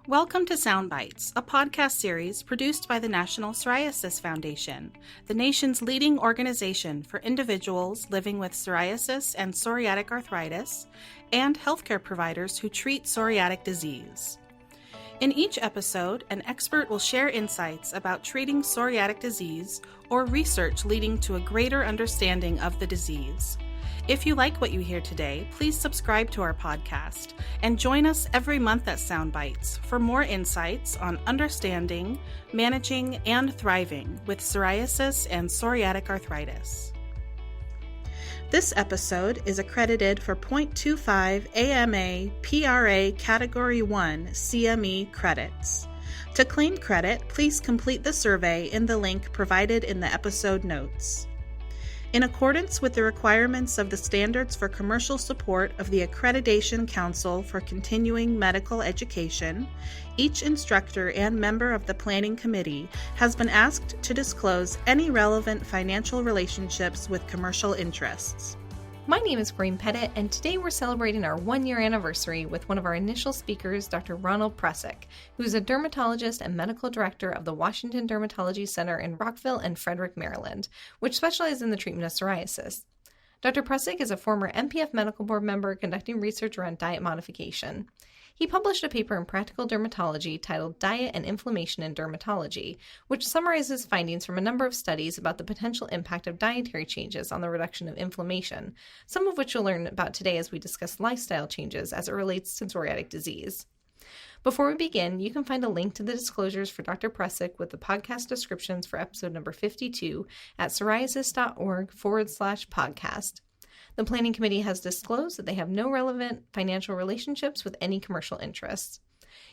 Welcome to Sound Bites, a podcast series produced by the National Psoriasis Foundation, the nation's leading organization for individuals living with psoriasis and psoriatic arthritis, and healthcare providers who treat psoriatic disease. In each episode, an expert will share insights about treating psoriatic disease or research leading to a greater understanding of the disease. If you like what you hear today, please subscribe to our podcast and join us every month at Sound Bites for more insights on understanding, managing, and thriving with psoriasis and psoriatic arthritis. This episode is accredited for 0.25 AMA PRA Category 1 CME credits. To claim credit, please complete the survey in the link provided in the episode notes. In accordance with the requirements of the Standards for Commercial Support of the Accreditation Council for Continuing Medical Education, each instructor and member of the planning committee has been asked to disclose any relevant financial relationships with commercial interests. My name is Corinne Pettit, and today we're celebrating our one-year anniversary with one of our initial speakers, Dr. Ronald Prusik, who's a dermatologist and medical director of the Washington Dermatology Center in Rockville and Frederick, Maryland, which specializes in the treatment of psoriasis. Dr. Prusik is a former NPF medical board member conducting research around diet modification. He published a paper in Practical Dermatology titled Diet and Inflammation in Dermatology, which summarizes findings from a number of studies about the potential impact of dietary changes on the reduction of inflammation, some of which you'll learn about today as we discuss lifestyle changes as it relates to psoriatic disease. Before we begin, you can find a link to the disclosures for Dr. Prusik with the podcast descriptions for episode number 52 at psoriasis.org/podcast. The Planning Committee has disclosed that they have no relevant financial relationships with any commercial interests.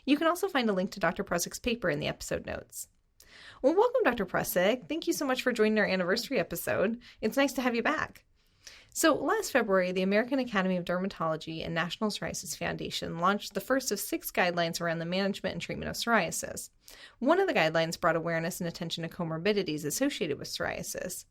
You can also find a link to Dr. Prusik's paper in the episode notes. Well, welcome, Dr. Prusik. Thank you so much for joining our anniversary episode. It's nice to have you back. So last February, the American Academy of Dermatology and National Psoriasis Foundation launched the first of 6 guidelines around the management and treatment of psoriasis. One of the guidelines brought awareness and attention to comorbidities associated with psoriasis.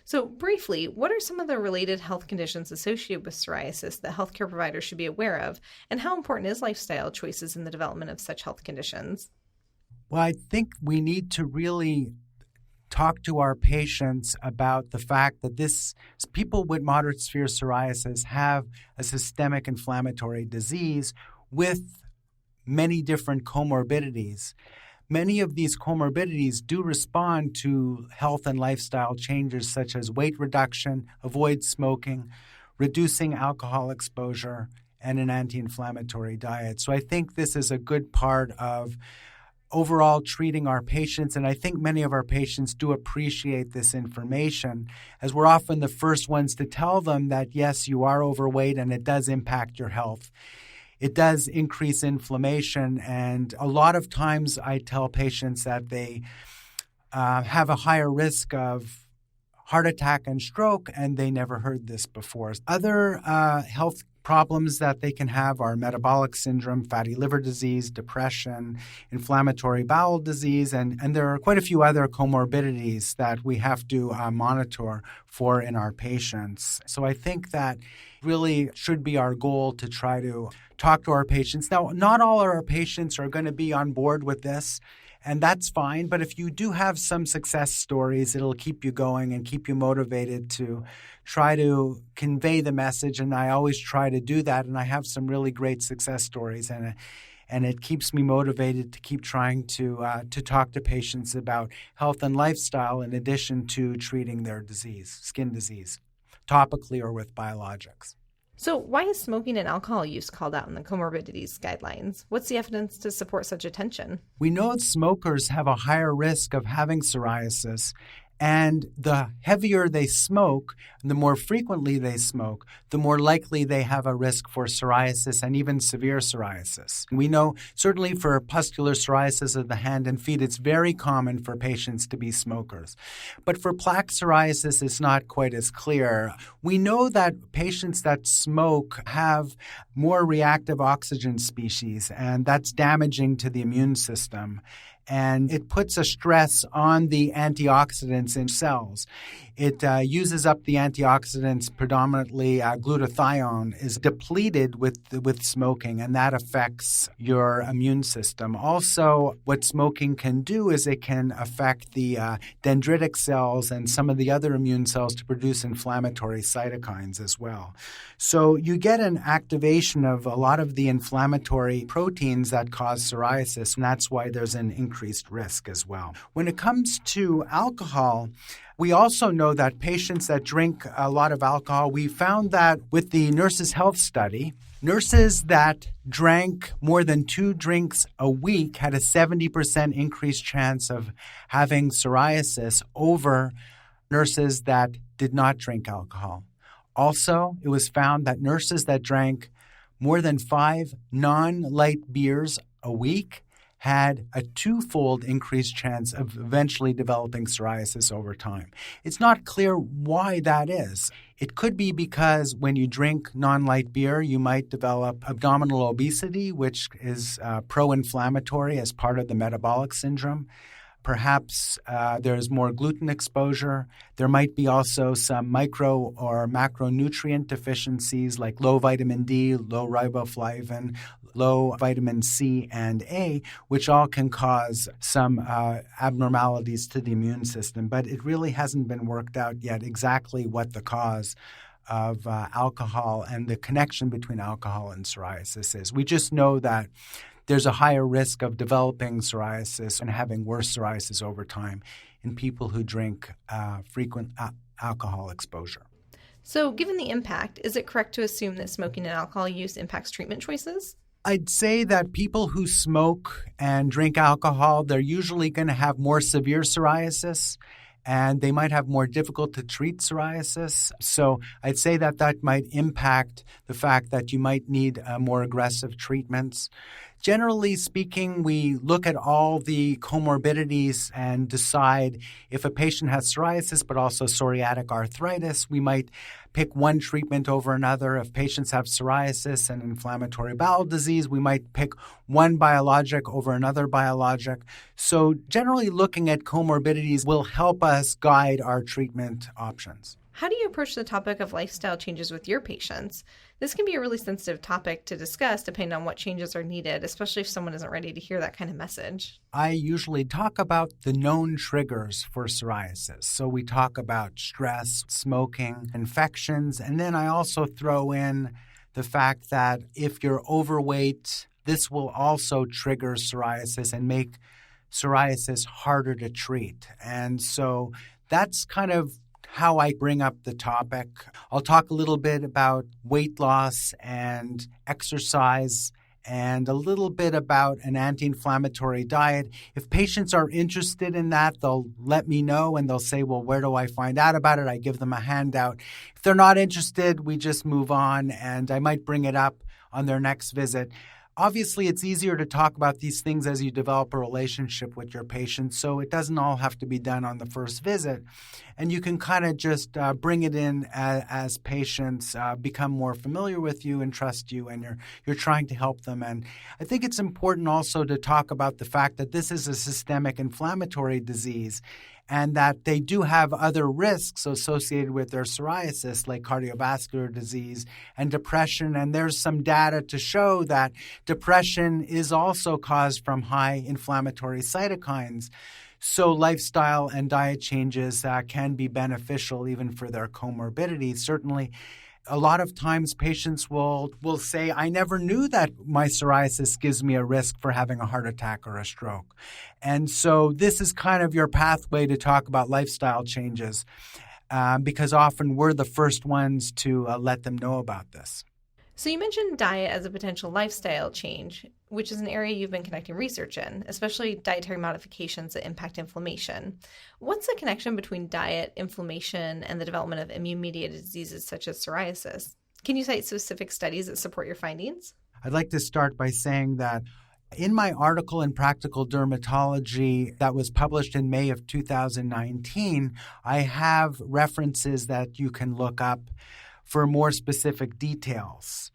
So briefly, what are some of the related health conditions associated with psoriasis that healthcare providers should be aware of, and how important is lifestyle choices in the development of such health conditions? Well, I think we need to really talk to our patients about the fact that people with moderate severe psoriasis have a systemic inflammatory disease with many different comorbidities. Many of these comorbidities do respond to health and lifestyle changes such as weight reduction, avoid smoking, reducing alcohol exposure, and an anti-inflammatory diet. So I think this is a good part of overall treating our patients, and I think many of our patients do appreciate this information, as we're often the first ones to tell them that, yes, you are overweight and it does impact your health. It does increase inflammation, and a lot of times I tell patients that they have a higher risk of heart attack and stroke, and they never heard this before. Other health problems that they can have are metabolic syndrome, fatty liver disease, depression, inflammatory bowel disease, and there are quite a few other comorbidities that we have to monitor for in our patients. So I think that really should be our goal to try to talk to our patients. Now, not all of our patients are going to be on board with this, and that's fine. But if you do have some success stories, it'll keep you going and keep you motivated to try to convey the message. And I always try to do that. And I have some really great success stories, and it keeps me motivated to keep trying to talk to patients about health and lifestyle in addition to treating their disease, skin disease, topically or with biologics. So why is smoking and alcohol use called out in the comorbidities guidelines? What's the evidence to support such attention? We know that smokers have a higher risk of having psoriasis, and the heavier they smoke, the more frequently they smoke, the more likely they have a risk for psoriasis and even severe psoriasis. We know certainly for pustular psoriasis of the hand and feet, it's very common for patients to be smokers. But for plaque psoriasis, it's not quite as clear. We know that patients that smoke have more reactive oxygen species, and that's damaging to the immune system. and it puts a stress on the antioxidants in cells. It uses up the antioxidants, predominantly glutathione is depleted with smoking, and that affects your immune system. Also, what smoking can do is it can affect the dendritic cells and some of the other immune cells to produce inflammatory cytokines as well. So you get an activation of a lot of the inflammatory proteins that cause psoriasis, and that's why there's an increased risk as well. When it comes to alcohol, we also know that patients that drink a lot of alcohol, we found that with the Nurses' Health Study, nurses that drank more than 2 drinks a week had a 70% increased chance of having psoriasis over nurses that did not drink alcohol. Also, it was found that nurses that drank more than 5 non-light beers a week had a 2-fold increased chance of eventually developing psoriasis over time. It's not clear why that is. It could be because when you drink non-light beer, you might develop abdominal obesity, which is pro-inflammatory as part of the metabolic syndrome. Perhaps there's more gluten exposure. There might be also some micro or macronutrient deficiencies like low vitamin D, low riboflavin, low vitamin C and A, which all can cause some abnormalities to the immune system. But it really hasn't been worked out yet exactly what the cause of alcohol and the connection between alcohol and psoriasis is. We just know that there's a higher risk of developing psoriasis and having worse psoriasis over time in people who drink frequent alcohol exposure. So given the impact, is it correct to assume that smoking and alcohol use impacts treatment choices? I'd say that people who smoke and drink alcohol, they're usually going to have more severe psoriasis, and they might have more difficult to treat psoriasis. So I'd say that that might impact the fact that you might need more aggressive treatments. Generally speaking, we look at all the comorbidities and decide if a patient has psoriasis but also psoriatic arthritis. We might pick one treatment over another. If patients have psoriasis and inflammatory bowel disease, we might pick one biologic over another biologic. So generally looking at comorbidities will help us guide our treatment options. How do you approach the topic of lifestyle changes with your patients? This can be a really sensitive topic to discuss depending on what changes are needed, especially if someone isn't ready to hear that kind of message. I usually talk about the known triggers for psoriasis. So we talk about stress, smoking, infections, and then I also throw in the fact that if you're overweight, this will also trigger psoriasis and make psoriasis harder to treat. And so that's kind of how I bring up the topic. I'll talk a little bit about weight loss and exercise and a little bit about an anti-inflammatory diet. If patients are interested in that, they'll let me know and they'll say, well, where do I find out about it? I give them a handout. If they're not interested, we just move on, and I might bring it up on their next visit. Obviously, it's easier to talk about these things as you develop a relationship with your patients, so it doesn't all have to be done on the first visit. And you can kind of just bring it in as patients become more familiar with you and trust you, and you're trying to help them. And I think it's important also to talk about the fact that this is a systemic inflammatory disease, and that they do have other risks associated with their psoriasis, like cardiovascular disease and depression. And there's some data to show that depression is also caused from high inflammatory cytokines. So lifestyle and diet changes can be beneficial even for their comorbidities. Certainly, a lot of times patients will say, I never knew that my psoriasis gives me a risk for having a heart attack or a stroke. And so this is kind of your pathway to talk about lifestyle changes because often we're the first ones to let them know about this. So you mentioned diet as a potential lifestyle change, which is an area you've been conducting research in, especially dietary modifications that impact inflammation. What's the connection between diet, inflammation, and the development of immune-mediated diseases such as psoriasis? Can you cite specific studies that support your findings? I'd like to start by saying that in my article in Practical Dermatology that was published in May of 2019, I have references that you can look up for more specific details.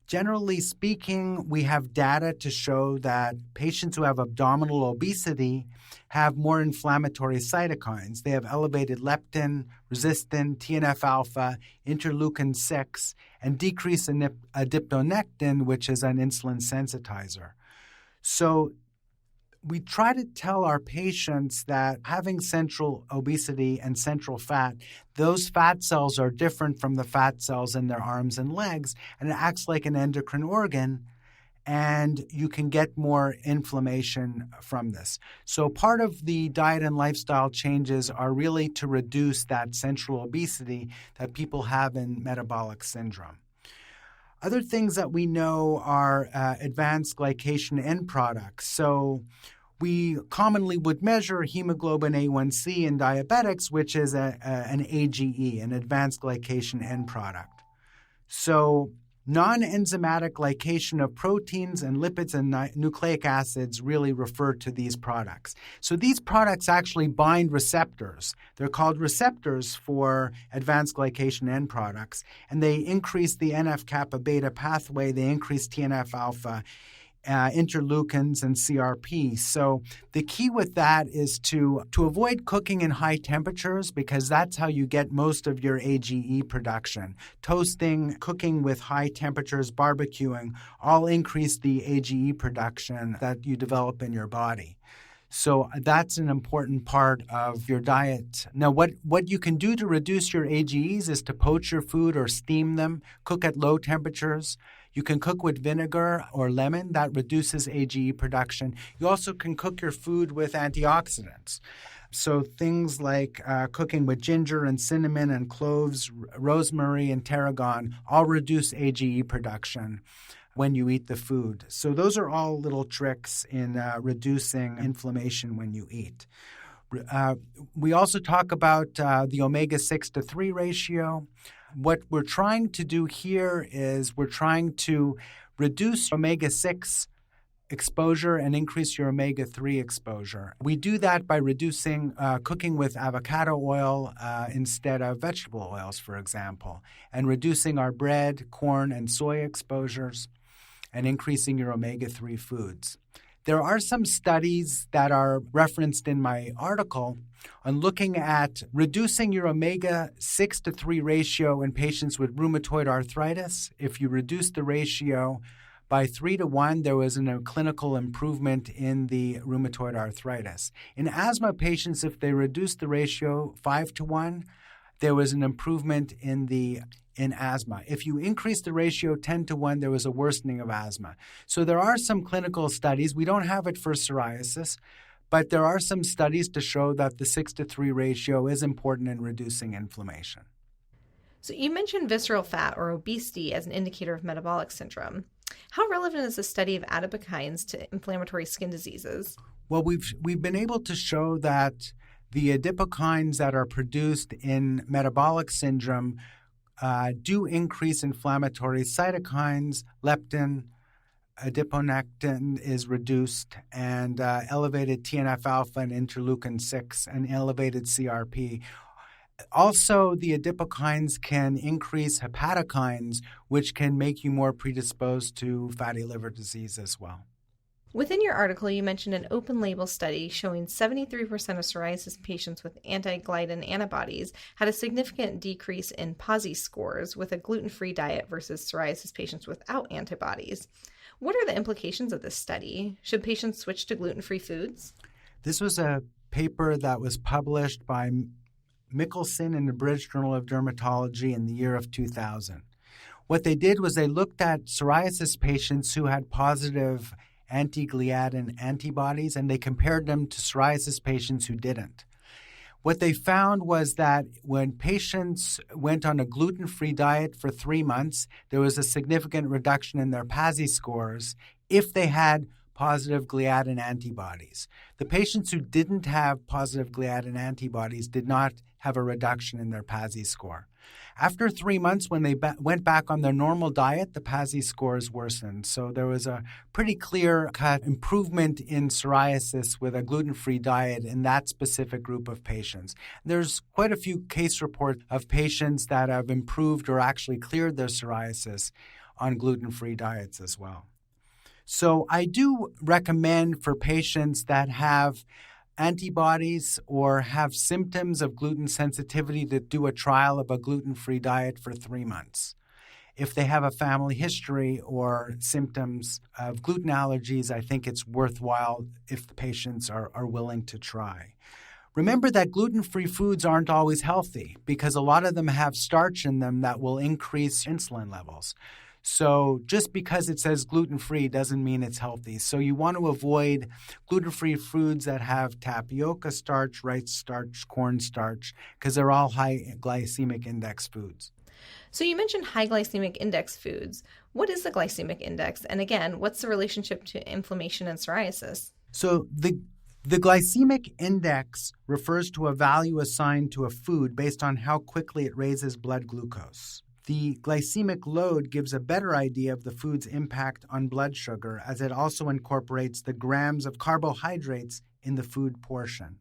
Generally speaking, we have data to show that patients who have abdominal obesity have more inflammatory cytokines. They have elevated leptin, resistin, TNF-alpha, interleukin-6, and decrease in adiponectin, which is an insulin sensitizer. So we try to tell our patients that having central obesity and central fat, those fat cells are different from the fat cells in their arms and legs, and it acts like an endocrine organ, and you can get more inflammation from this. So part of the diet and lifestyle changes are really to reduce that central obesity that people have in metabolic syndrome. Other things that we know are advanced glycation end products. So we commonly would measure hemoglobin A1C in diabetics, which is an AGE, an advanced glycation end product. So non-enzymatic glycation of proteins and lipids and nucleic acids really refer to these products. So these products actually bind receptors. They're called receptors for advanced glycation end products, and they increase the NF-kappa beta pathway. They increase TNF-alpha, interleukins, and CRP. So the key with that is to avoid cooking in high temperatures, because that's how you get most of your AGE production. Toasting, cooking with high temperatures, barbecuing, all increase the AGE production that you develop in your body. So that's an important part of your diet. Now, what you can do to reduce your AGEs is to poach your food or steam them, cook at low temperatures. You can cook with vinegar or lemon. That reduces AGE production. You also can cook your food with antioxidants. So things like cooking with ginger and cinnamon and cloves, rosemary and tarragon all reduce AGE production when you eat the food. So those are all little tricks in reducing inflammation when you eat. We also talk about the omega-6 to 3 ratio. What we're trying to do here is we're trying to reduce omega-6 exposure and increase your omega-3 exposure. We do that by reducing cooking with avocado oil instead of vegetable oils, for example, and reducing our bread, corn, and soy exposures, and increasing your omega-3 foods. There are some studies that are referenced in my article on looking at reducing your omega-6 to 3 ratio in patients with rheumatoid arthritis. If you reduce the ratio by 3 to 1, there was a clinical improvement in the rheumatoid arthritis. In asthma patients, if they reduced the ratio 5 to 1, there was an improvement in asthma. If you increase the ratio 10 to 1, there was a worsening of asthma. So there are some clinical studies. We don't have it for psoriasis, but there are some studies to show that the 6 to 3 ratio is important in reducing inflammation. So you mentioned visceral fat or obesity as an indicator of metabolic syndrome. How relevant is the study of adipokines to inflammatory skin diseases? Well, we've been able to show that the adipokines that are produced in metabolic syndrome do increase inflammatory cytokines. Leptin, adiponectin is reduced, and elevated TNF-alpha and interleukin-6 and elevated CRP. Also, the adipokines can increase hepatokines, which can make you more predisposed to fatty liver disease as well. Within your article, you mentioned an open-label study showing 73% of psoriasis patients with anti-gliadin antibodies had a significant decrease in PASI scores with a gluten-free diet versus psoriasis patients without antibodies. What are the implications of this study? Should patients switch to gluten-free foods? This was a paper that was published by Mickelson in the British Journal of Dermatology in the year of 2000. What they did was they looked at psoriasis patients who had positive anti-gliadin antibodies, and they compared them to psoriasis patients who didn't. What they found was that when patients went on a gluten-free diet for 3 months, there was a significant reduction in their PASI scores if they had positive gliadin antibodies. The patients who didn't have positive gliadin antibodies did not have a reduction in their PASI score. After 3 months, when they went back on their normal diet, the PASI scores worsened. So there was a pretty clear-cut improvement in psoriasis with a gluten-free diet in that specific group of patients. There's quite a few case reports of patients that have improved or actually cleared their psoriasis on gluten-free diets as well. So I do recommend for patients that have antibodies or have symptoms of gluten sensitivity to do a trial of a gluten-free diet for 3 months. If they have a family history or symptoms of gluten allergies, I think it's worthwhile if the patients are willing to try. Remember that gluten-free foods aren't always healthy because a lot of them have starch in them that will increase insulin levels. So just because it says gluten-free doesn't mean it's healthy. So you want to avoid gluten-free foods that have tapioca starch, rice starch, corn starch, because they're all high glycemic index foods. So you mentioned high glycemic index foods. What is the glycemic index? And again, what's the relationship to inflammation and psoriasis? So the glycemic index refers to a value assigned to a food based on how quickly it raises blood glucose. The glycemic load gives a better idea of the food's impact on blood sugar, as it also incorporates the grams of carbohydrates in the food portion.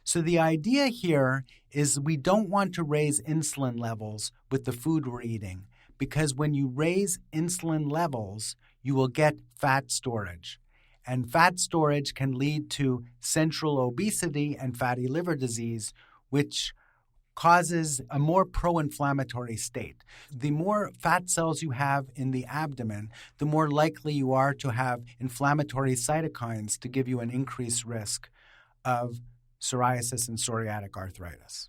So the idea here is we don't want to raise insulin levels with the food we're eating, because when you raise insulin levels, you will get fat storage. And fat storage can lead to central obesity and fatty liver disease, which causes a more pro-inflammatory state. The more fat cells you have in the abdomen, the more likely you are to have inflammatory cytokines to give you an increased risk of psoriasis and psoriatic arthritis.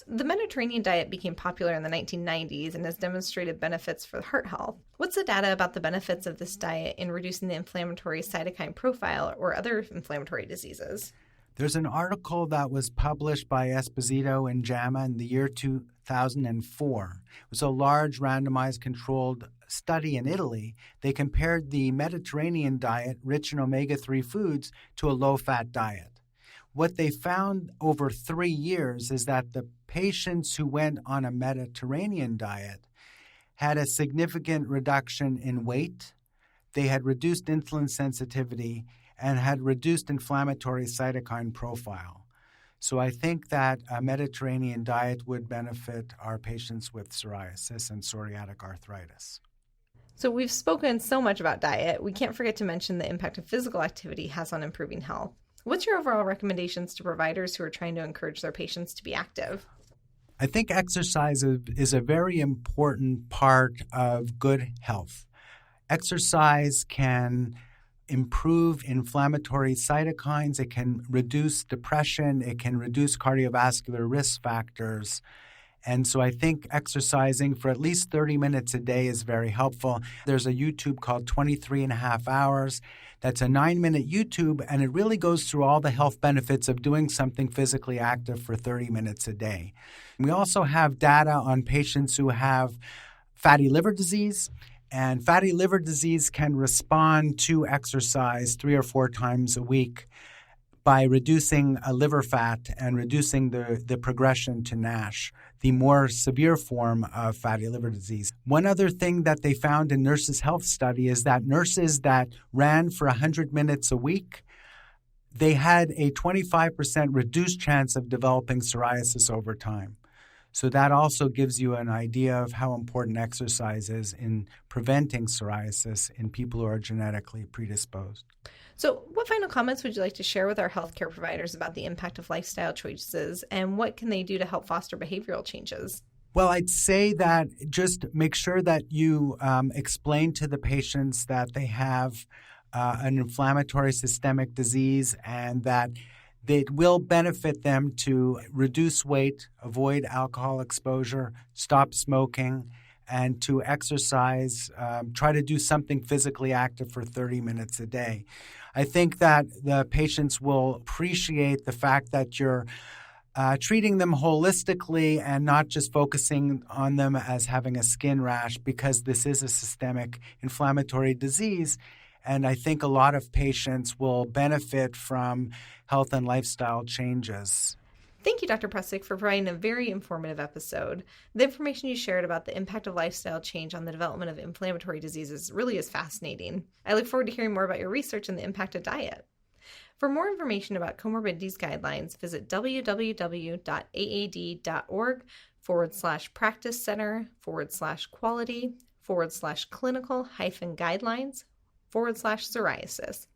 The Mediterranean diet became popular in the 1990s and has demonstrated benefits for heart health. What's the data about the benefits of this diet in reducing the inflammatory cytokine profile or other inflammatory diseases? There's an article that was published by Esposito and JAMA in the year 2004. It was a large randomized controlled study in Italy. They compared the Mediterranean diet, rich in omega-3 foods, to a low-fat diet. What they found over 3 years is that the patients who went on a Mediterranean diet had a significant reduction in weight, they had reduced insulin sensitivity, and had reduced inflammatory cytokine profile. So I think that a Mediterranean diet would benefit our patients with psoriasis and psoriatic arthritis. So we've spoken so much about diet, we can't forget to mention the impact of physical activity has on improving health. What's your overall recommendations to providers who are trying to encourage their patients to be active? I think exercise is a very important part of good health. Exercise can improve inflammatory cytokines, it can reduce depression, it can reduce cardiovascular risk factors. And so I think exercising for at least 30 minutes a day is very helpful. There's a YouTube called 23.5 Hours. That's a 9-minute YouTube, and it really goes through all the health benefits of doing something physically active for 30 minutes a day. We also have data on patients who have fatty liver disease. And fatty liver disease can respond to exercise 3 or 4 times a week by reducing liver fat and reducing the progression to NASH, the more severe form of fatty liver disease. One other thing that they found in Nurses' Health Study is that nurses that ran for 100 minutes a week, they had a 25% reduced chance of developing psoriasis over time. So that also gives you an idea of how important exercise is in preventing psoriasis in people who are genetically predisposed. So what final comments would you like to share with our healthcare providers about the impact of lifestyle choices, and what can they do to help foster behavioral changes? Well, I'd say that just make sure that you explain to the patients that they have an inflammatory systemic disease and that it will benefit them to reduce weight, avoid alcohol exposure, stop smoking, and to exercise, try to do something physically active for 30 minutes a day. I think that the patients will appreciate the fact that you're treating them holistically and not just focusing on them as having a skin rash, because this is a systemic inflammatory disease. And I think a lot of patients will benefit from health and lifestyle changes. Thank you, Dr. Prusik, for providing a very informative episode. The information you shared about the impact of lifestyle change on the development of inflammatory diseases really is fascinating. I look forward to hearing more about your research and the impact of diet. For more information about comorbidities guidelines, visit www.aad.org/practice center/quality www.ncbi.org/clinical-guidelines/psoriasis.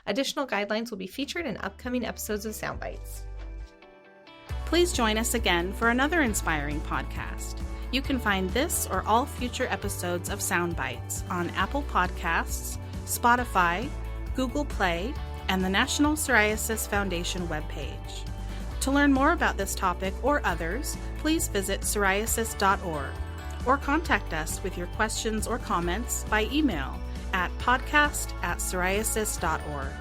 Additional guidelines will be featured in upcoming episodes of Soundbites. Please join us again for another inspiring podcast. You can find this or all future episodes of Soundbites on Apple Podcasts, Spotify, Google Play, and the National Psoriasis Foundation webpage. To learn more about this topic or others, please visit psoriasis.org or contact us with your questions or comments by email at podcast@psoriasis.org.